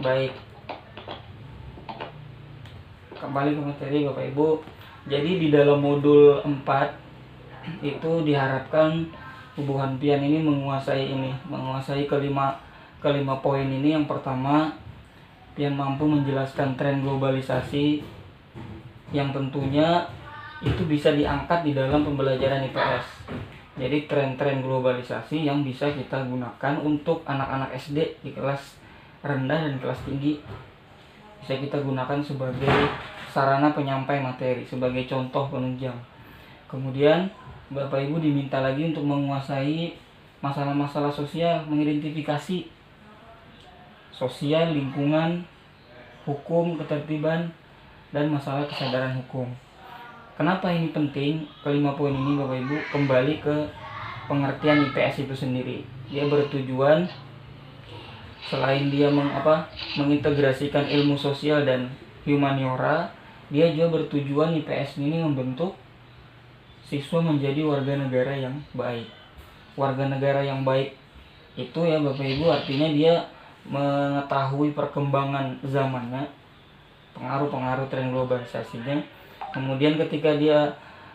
Baik, kembali ke materi Bapak Ibu. Jadi di dalam modul 4 itu diharapkan Bu Hanpian ini menguasai kelima poin ini. Yang pertama, Pian mampu menjelaskan tren globalisasi yang tentunya itu bisa diangkat di dalam pembelajaran IPS. Jadi tren-tren globalisasi yang bisa kita gunakan untuk anak-anak SD di kelas rendah dan kelas tinggi, bisa kita gunakan sebagai sarana penyampai materi, sebagai contoh penunjang. Kemudian Bapak Ibu diminta lagi untuk menguasai masalah-masalah sosial, mengidentifikasi sosial, lingkungan, hukum, ketertiban, dan masalah kesadaran hukum. Kenapa ini penting? Kelima poin ini Bapak Ibu kembali ke pengertian IPS itu sendiri. Dia bertujuan selain dia mengintegrasikan ilmu sosial dan humaniora, dia juga bertujuan IPS ini membentuk siswa menjadi warga negara yang baik. Warga negara yang baik itu ya Bapak Ibu artinya dia mengetahui perkembangan zamannya, pengaruh-pengaruh tren globalisasinya. Kemudian ketika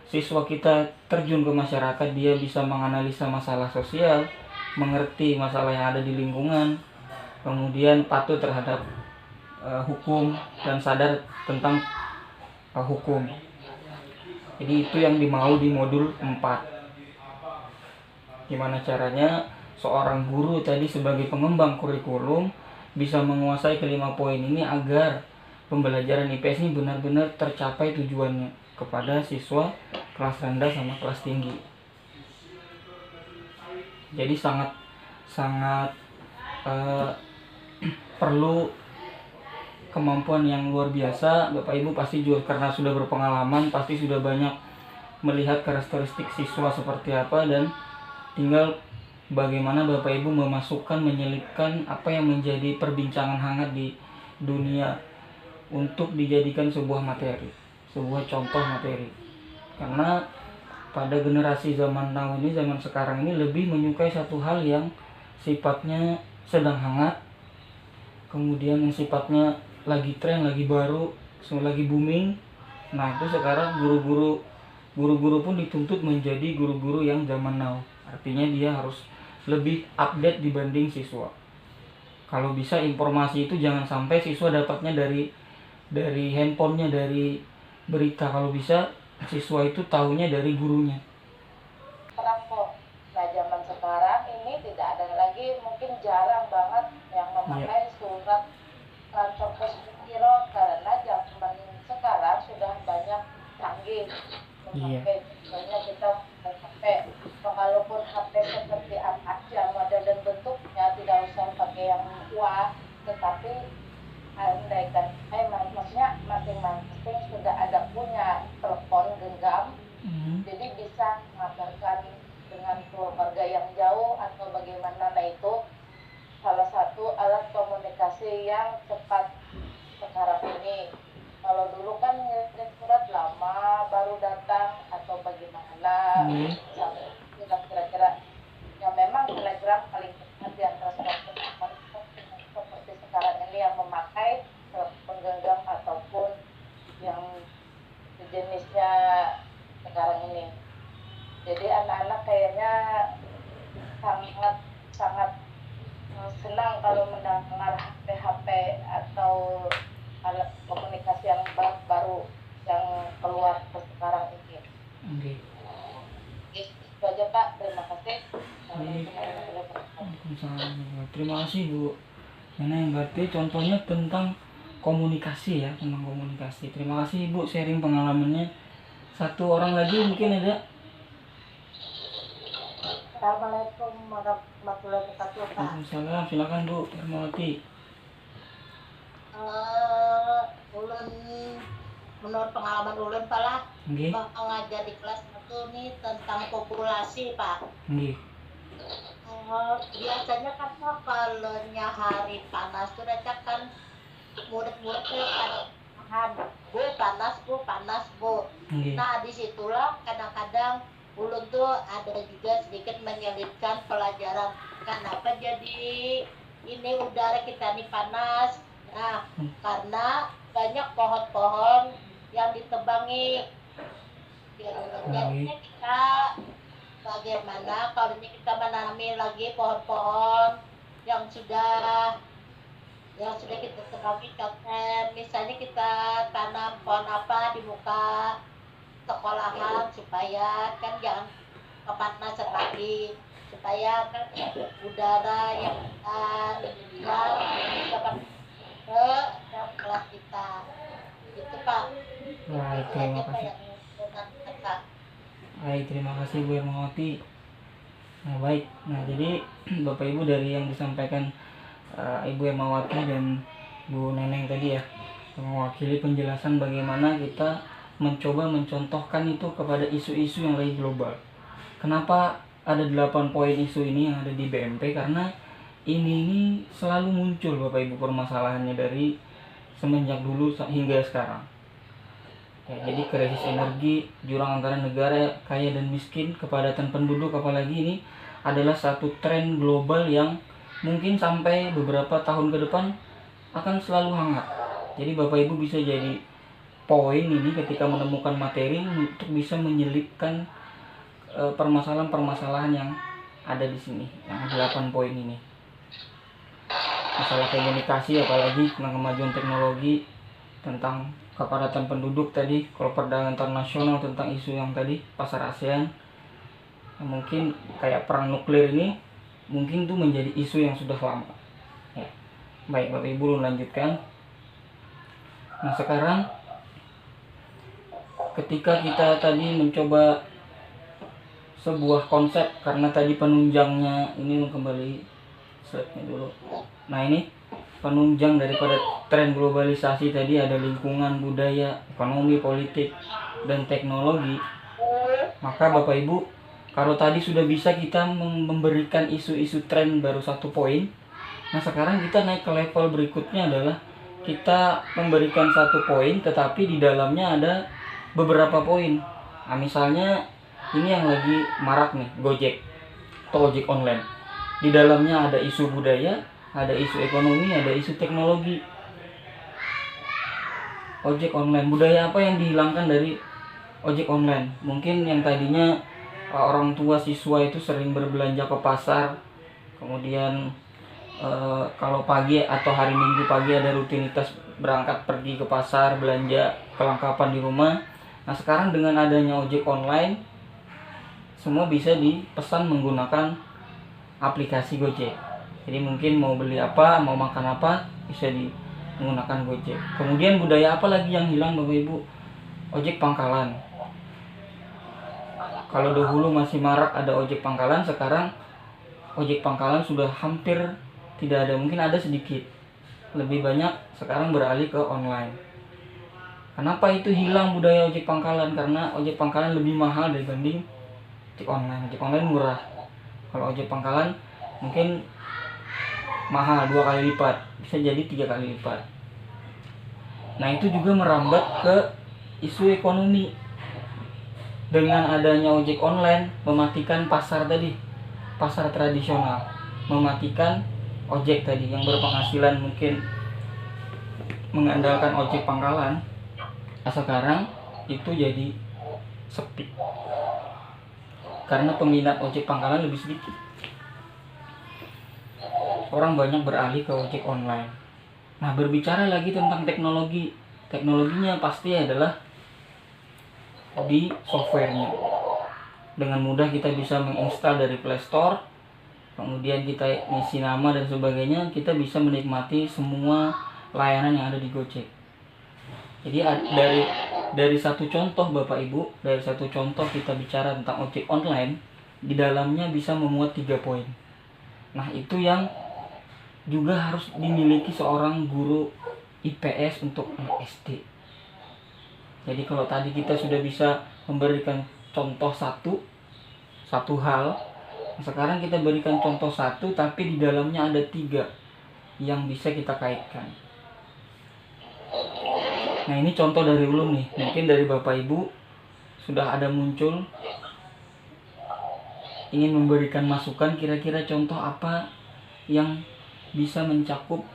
siswa kita terjun ke masyarakat, dia bisa menganalisa masalah sosial, mengerti masalah yang ada di lingkungan, kemudian patuh terhadap hukum dan sadar tentang hukum. Jadi itu yang dimau di modul 4. Gimana caranya seorang guru tadi sebagai pengembang kurikulum bisa menguasai kelima poin ini agar pembelajaran IPS ini benar-benar tercapai tujuannya kepada siswa kelas rendah sama kelas tinggi. Jadi sangat perlu kemampuan yang luar biasa. Bapak Ibu pasti juga karena sudah berpengalaman, pasti sudah banyak melihat karakteristik siswa seperti apa, dan tinggal bagaimana Bapak Ibu menyelipkan apa yang menjadi perbincangan hangat di dunia untuk dijadikan sebuah materi, sebuah contoh materi. Karena pada generasi zaman now ini, zaman sekarang ini lebih menyukai satu hal yang sifatnya sedang hangat, kemudian yang sifatnya lagi tren, lagi baru, lagi booming. Nah itu sekarang guru-guru pun dituntut menjadi guru-guru yang zaman now. Artinya dia harus lebih update dibanding siswa. Kalau bisa informasi itu jangan sampai siswa dapatnya dari handphonenya, dari berita. Kalau bisa siswa itu tahunya dari gurunya. Nah zaman sekarang ini tidak ada lagi, mungkin jarang banget yang memakai surat kertas biro, karena zaman sekarang sudah banyak canggih memakai. Misalnya kita HP, walaupun HP seperti apa aja model dan bentuknya, tidak usah pakai yang tua, tetapi maksudnya masing-masing sudah ada punya telepon genggam, jadi bisa mengabarkan dengan keluarga yang jauh atau bagaimana. Nah itu salah satu alat komunikasi yang cepat sekarang ini. Kalau dulu kan ngirim surat lama baru datang atau bagaimana, kira-kira ya memang telegram paling cepat di antara seperti sekarang ini yang memakai penggenggam ataupun yang sejenisnya sekarang ini. Jadi anak-anak kayaknya sangat senang kalau mendengar HP atau alat komunikasi yang baru yang keluar sekarang ini. Itu aja Pak, terima kasih. Terima kasih Bu. Karena yang berarti contohnya tentang komunikasi ya, tentang komunikasi. Terima kasih Ibu sharing pengalamannya. Satu orang lagi mungkin ada. Assalamualaikum warahmatullahi wabarakatuh Pak. Waalaikumsalam, silakan Bu Hermawati. Ulun menurut pengalaman ulun Pak lah, mengajar di kelas 1 nih tentang populasi Pak. Biasanya kan kalau hari panas tuh kan murid-muridnya panas bu. Nah disitulah kadang-kadang ulun tuh ada juga sedikit menyelipkan pelajaran kenapa jadi ini udara kita nih panas. Nah, karena banyak pohon-pohon yang ditebangi. Jadinya kita bagaimana kalau ini kita menanami lagi pohon-pohon yang sudah kita tebangi, misalnya kita tanam pohon apa di muka sekolahan supaya kan jangan kepanasan lagi, supaya kan udara yang dapat ke dalam kelas kita. Itu Pak. Baik, terima kasih. Baik, terima kasih Bu Hermawati. Nah baik, nah jadi Bapak Ibu dari yang disampaikan Ibu Hermawati dan Bu Neneng tadi ya, mewakili penjelasan bagaimana kita mencoba mencontohkan itu kepada isu-isu yang lagi global. Kenapa ada 8 poin isu ini yang ada di BMP? Karena ini selalu muncul Bapak Ibu permasalahannya dari semenjak dulu hingga sekarang. Ya, jadi krisis energi, jurang antara negara kaya dan miskin, kepadatan penduduk apalagi ini adalah satu tren global yang mungkin sampai beberapa tahun ke depan akan selalu hangat. Jadi Bapak Ibu bisa jadi poin ini ketika menemukan materi untuk bisa menyelipkan permasalahan-permasalahan yang ada di sini, yang 8 poin ini. Masalah komunikasi apalagi tentang kemajuan teknologi, tentang kepadatan penduduk tadi, kalau perdagangan internasional, tentang isu yang tadi pasar ASEAN, mungkin kayak perang nuklir ini mungkin itu menjadi isu yang sudah lama ya. Baik Bapak Ibu lanjutkan. Nah sekarang ketika kita tadi mencoba sebuah konsep, karena tadi penunjangnya ini kembali slide-nya dulu. Nah ini penunjang daripada tren globalisasi tadi ada lingkungan, budaya, ekonomi, politik, dan teknologi. Maka Bapak Ibu, kalau tadi sudah bisa kita memberikan isu-isu tren baru 1 poin, nah sekarang kita naik ke level berikutnya adalah kita memberikan 1 poin tetapi di dalamnya ada beberapa poin. Nah misalnya ini yang lagi marak nih, Gojek atau ojek online. Di dalamnya ada isu budaya, ada isu ekonomi, ada isu teknologi. Ojek online, budaya apa yang dihilangkan dari ojek online? Mungkin yang tadinya orang tua siswa itu sering berbelanja ke pasar, kemudian kalau pagi atau hari Minggu pagi ada rutinitas berangkat pergi ke pasar belanja kelengkapan di rumah. Nah sekarang dengan adanya ojek online, semua bisa dipesan menggunakan aplikasi Gojek. Jadi mungkin mau beli apa, mau makan apa, bisa menggunakan Gojek. Kemudian budaya apa lagi yang hilang Bapak Ibu? Ojek pangkalan. Kalau dahulu masih marak ada ojek pangkalan, sekarang ojek pangkalan sudah hampir tidak ada, mungkin ada sedikit. Lebih banyak sekarang beralih ke online. Kenapa itu hilang budaya ojek pangkalan? Karena ojek pangkalan lebih mahal dibanding ojek online. Ojek online murah. Kalau ojek pangkalan mungkin mahal 2 kali lipat, bisa jadi 3 kali lipat. Nah itu juga merambat ke isu ekonomi. Dengan adanya ojek online mematikan pasar tadi, pasar tradisional, mematikan ojek tadi yang berpenghasilan mungkin mengandalkan ojek pangkalan. Nah, sekarang itu jadi sepi karena peminat ojek pangkalan lebih sedikit. Orang banyak beralih ke ojek online. Nah berbicara lagi tentang teknologi, teknologinya pasti adalah di softwarenya. Dengan mudah kita bisa menginstal dari Play Store, kemudian kita isi nama dan sebagainya, kita bisa menikmati semua layanan yang ada di Gojek. Jadi dari 1 contoh Bapak Ibu, dari 1 contoh kita bicara tentang ojek online, di dalamnya bisa memuat 3 poin. Nah itu yang juga harus dimiliki seorang guru IPS untuk anak SD. Jadi kalau tadi kita sudah bisa memberikan contoh satu hal, sekarang kita berikan contoh 1 tapi di dalamnya ada 3 yang bisa kita kaitkan. Nah ini contoh dari ulun nih, mungkin dari Bapak Ibu sudah ada muncul ingin memberikan masukan, kira-kira contoh apa yang bisa mencakup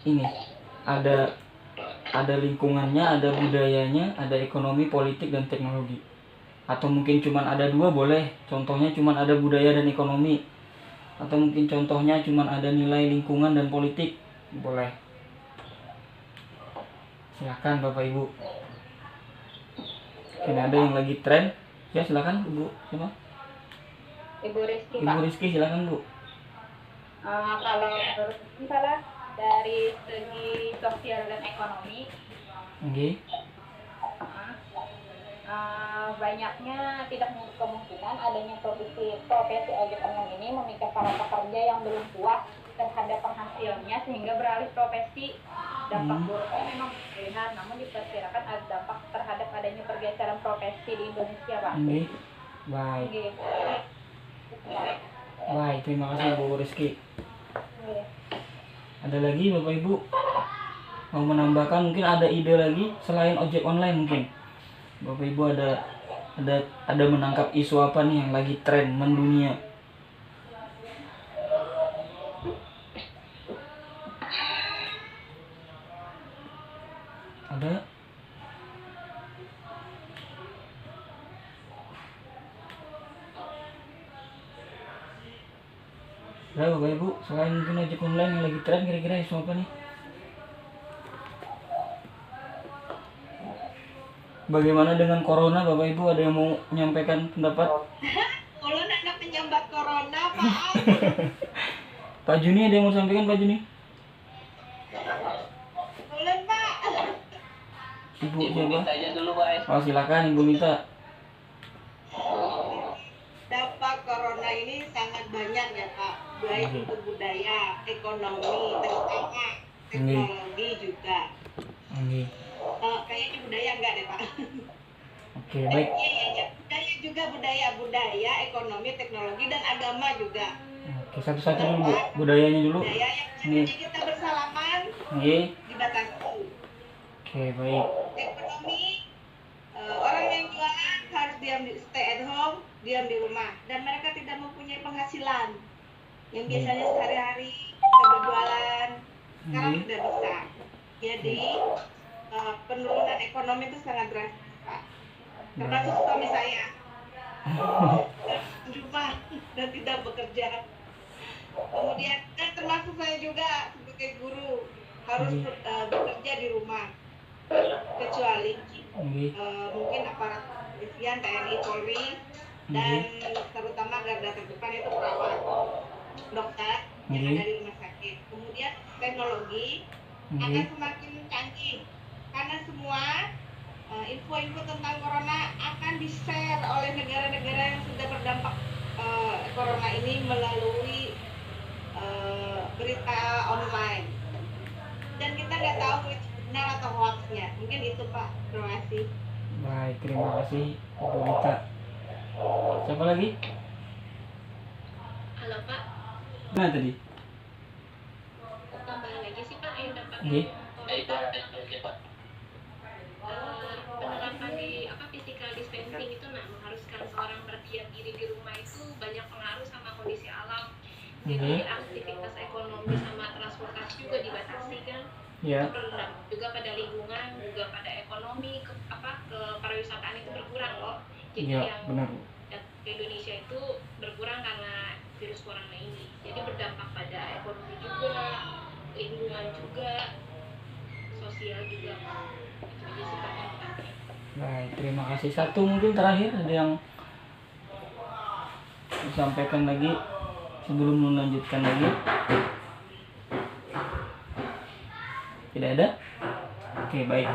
ini ada lingkungannya, ada budayanya, ada ekonomi, politik, dan teknologi. Atau mungkin cuman ada dua boleh. Contohnya cuman ada budaya dan ekonomi. Atau mungkin contohnya cuman ada nilai lingkungan dan politik, boleh. Silakan Bapak Ibu. Ini ada yang lagi tren. Ya silakan Ibu. Siapa? Ibu Rizky, Ibu Pak. Rizky, silakan Bu. Kalau menurut misalnya dari segi sosial dan ekonomi, Oke. banyaknya tidak menutup kemungkinan adanya profesi ojek online ini memikat para pekerja yang belum puas terhadap penghasilannya sehingga beralih profesi. Dampak buruknya memang terlihat, namun diperkirakan ada dampak terhadap adanya pergeseran profesi di Indonesia, Pak. Oke. Baik. Oke. Baik, terima kasih Bu Rizky. Oke. Ada lagi Bapak Ibu mau menambahkan, mungkin ada ide lagi selain ojek online mungkin. Bapak Ibu ada menangkap isu apa nih yang lagi tren mendunia? Ada? Ada Bapak Ibu selain mungkin ojek online yang lagi tren, kira-kira isu apa nih? Bagaimana dengan corona, Bapak Ibu ada yang mau menyampaikan pendapat? Ulun ada penyambat corona, Pak. Pak Juni ada yang mau sampaikan, Pak Juni? Ulun, Pak. Ibu siapa? Tanya dulu, Pak. Oh silakan Ibu Mita. Dampak corona ini sangat banyak ya Pak, baik Oke. untuk budaya, ekonomi, terutama teknologi juga. Oke. Kayaknya budaya enggak deh Pak. Oke, baik. Iya. Budaya juga budaya, ekonomi, teknologi dan agama juga. Oke, satu-satu dulu Bu. Budayanya dulu. Budaya yang biasanya kita bersalaman Oke. dibatasi. Oke, baik. Ekonomi, orang yang jualan harus stay at home, diam di rumah, dan mereka tidak mempunyai penghasilan yang biasanya sehari-hari bisa berjualan, sekarang Oke. tidak bisa. Jadi penurunan ekonomi itu sangat drastis Pak. Termasuk suami saya di rumah dan tidak bekerja. Kemudian dan termasuk saya juga sebagai guru harus bekerja di rumah, kecuali Oke. mungkin aparat kepolisian, TNI, Polri, dan terutama garda terdepan itu perawat, dokter yang ada di rumah sakit. Kemudian teknologi akan semakin canggih karena semua info-info tentang corona akan di-share oleh negara-negara yang sudah berdampak corona ini melalui berita online, dan kita nggak tahu itu benar atau hoaxnya. Mungkin itu Pak. Terima kasih. Baik, terima kasih Ibu Mita. Siapa lagi? Halo Pak, Nah tadi. tambahan lagi sih Pak yang dapat Oke. penerapan di physical distancing itu mengharuskan seorang berdiam diri di rumah itu banyak pengaruh sama kondisi alam. Jadi aktivitas ekonomi sama transportasi juga dibatasi kan. Ya. Itu berdampak juga pada lingkungan, juga pada ekonomi, ke pariwisataan itu berkurang loh. Jadi Iya, yang benar. ke Indonesia itu berkurang karena virus corona ini. Jadi berdampak pada ekonomi juga, lingkungan juga, sosial juga. Itu aja sih Pak dampaknya. Baik, terima kasih. Satu mungkin terakhir ada yang disampaikan lagi sebelum melanjutkan lagi. Tidak ada? Oke, baik.